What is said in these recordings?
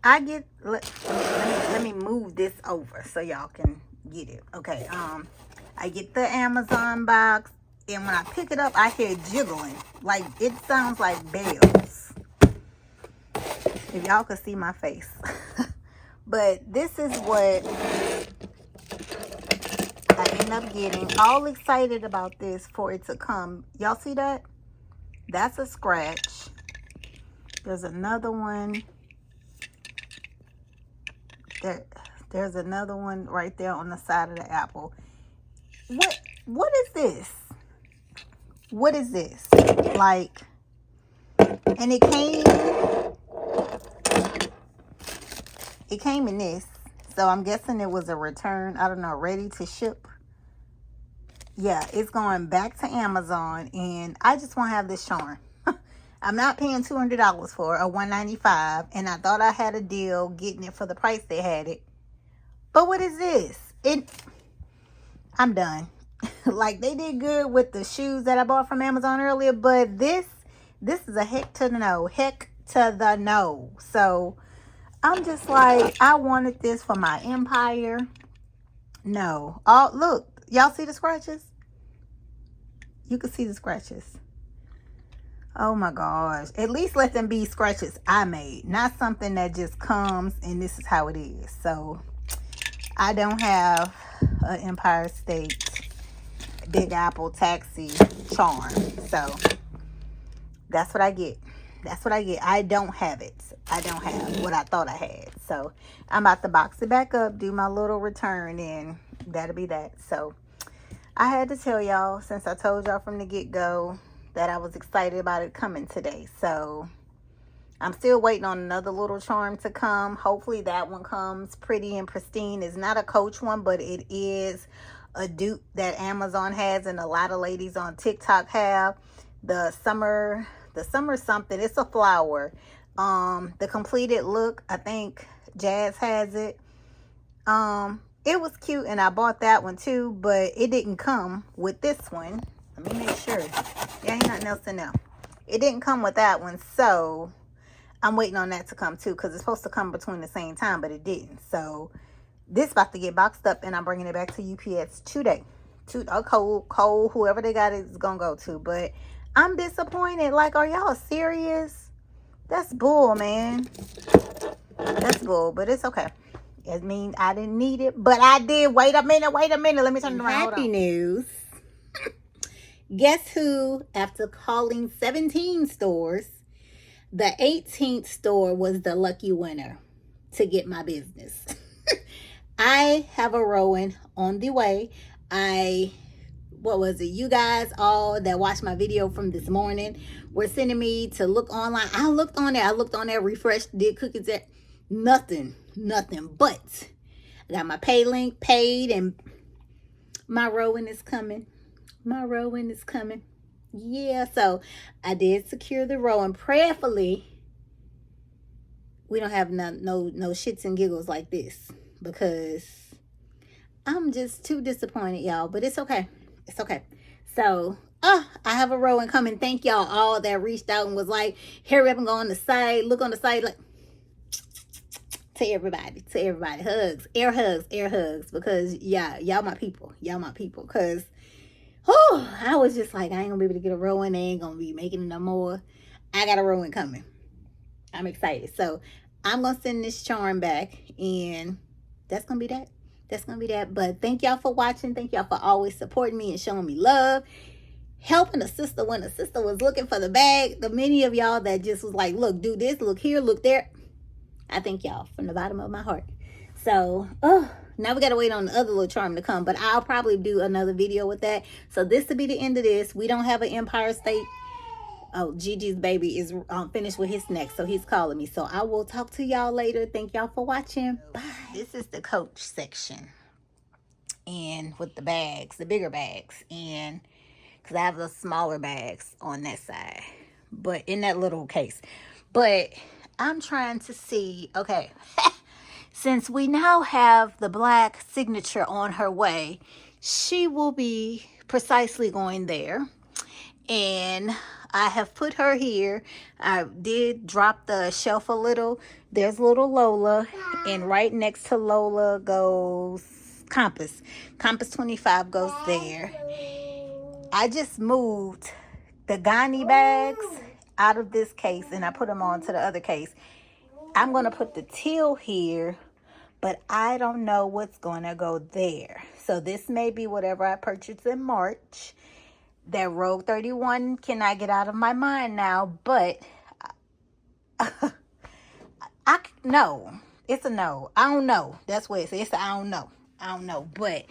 let me move this over so y'all can get it. Okay, I get the Amazon box, and when I pick it up, I hear jiggling. Like, it sounds like bells. If y'all could see my face. But this is what I end up getting. All excited about this for it to come. Y'all see that? That's a scratch. There's another one. There's another one right there on the side of the apple. What is this? What is this? Like, and it came in this. So I'm guessing it was a return. I don't know, ready to ship. Yeah, it's going back to Amazon, and I just want to have this charm. I'm not paying $200 for it, or $195, and I thought I had a deal getting it for the price they had it. But what is this? I'm done. Like, they did good with the shoes that I bought from Amazon earlier, but this is a heck to the no. Heck to the no. So I'm just like, I wanted this for my empire. No. Oh, look. Y'all see the scratches? You can see the scratches. Oh my gosh. At least let them be scratches I made. Not something that just comes and this is how it is. So I don't have an Empire State Big Apple Taxi charm. So that's what I get. That's what I get. I don't have it. I don't have what I thought I had. So I'm about to box it back up, do my little return, and that'll be that. So I had to tell y'all, since I told y'all from the get-go that I was excited about it coming today. So I'm still waiting on another little charm to come. Hopefully that one comes pretty and pristine. It's not a Coach one, but it is a dupe that Amazon has and a lot of ladies on TikTok have. The summer something. It's a flower. The completed look, I think Jazz has it. It was cute, and I bought that one too, but it didn't come with this one. Let me make sure. There ain't nothing else to know. It didn't come with that one, so I'm waiting on that to come too, because it's supposed to come between the same time, but it didn't. So this about to get boxed up, and I'm bringing it back to UPS today. Cole, whoever they got is gonna go to. But I'm disappointed. Like, are y'all serious? That's bull, man. That's bull, but it's okay. It means I didn't need it, but I did. Wait a minute. Let me turn it around. Happy news. Guess who, after calling 17 stores, the 18th store was the lucky winner to get my business. I have a Rowan on the way. What was it? You guys all that watched my video from this morning were sending me to look online. I looked on there, refreshed, did cookies there. Nothing. But I got my pay link paid, and my Rowan is coming. Yeah, so I did secure the Rowan. Prayerfully, we don't have no shits and giggles like this, because I'm just too disappointed, y'all. But it's okay. So I have a Rowan coming. Thank y'all all that reached out and was like, hurry up and go on the site, look on the site. Like, to everybody, hugs, air hugs, because y'all my people, because I was just like, I ain't gonna be able to get a Rowan. They ain't gonna be making it no more. I got a Rowan coming. I'm excited. So I'm gonna send this charm back, and that's gonna be that. But thank y'all for watching. Thank y'all for always supporting me and showing me love, helping a sister when a sister was looking for the bag. The many of y'all that just was like, look, do this, look here, look there. I thank y'all from the bottom of my heart. So now we gotta wait on the other little charm to come, but I'll probably do another video with that. So this will be the end of this. We don't have an Empire State. Oh, Gigi's baby is finished with his snack, so he's calling me. So I will talk to y'all later. Thank y'all for watching. Bye. This is the Coach section, and with the bags, the bigger bags, and because I have the smaller bags on that side, but in that little case. But I'm trying to see, okay, since we now have the black signature on her way, she will be precisely going there. And I have put her here. I did drop the shelf a little. There's little Lola, and right next to Lola goes Compass. Compass 25 goes there. I just moved the Ghani bags out of this case, and I put them onto the other case. I'm going to put the teal here, but I don't know what's going to go there. So this may be whatever I purchased in March. That Rogue 31 cannot get out of my mind now, but no, it's a no. I don't know. That's what it says. It's a I don't know. I don't know. But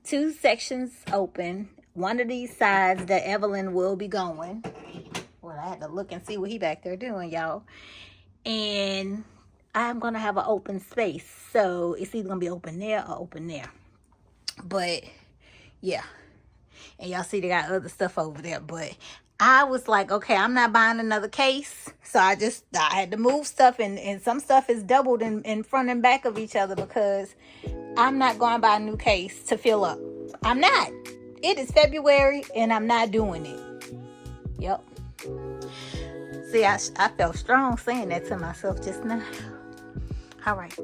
2 sections open. One of these sides that Evelyn will be going. Well, I had to look and see what he back there doing, y'all. And I'm going to have an open space. So it's either going to be open there or open there. But yeah. And y'all see they got other stuff over there. But I was like, okay, I'm not buying another case. So I had to move stuff. And some stuff is doubled in front and back of each other, because I'm not going to buy a new case to fill up. I'm not. It is February and I'm not doing it. Yep. See, I felt strong saying that to myself just now. All right.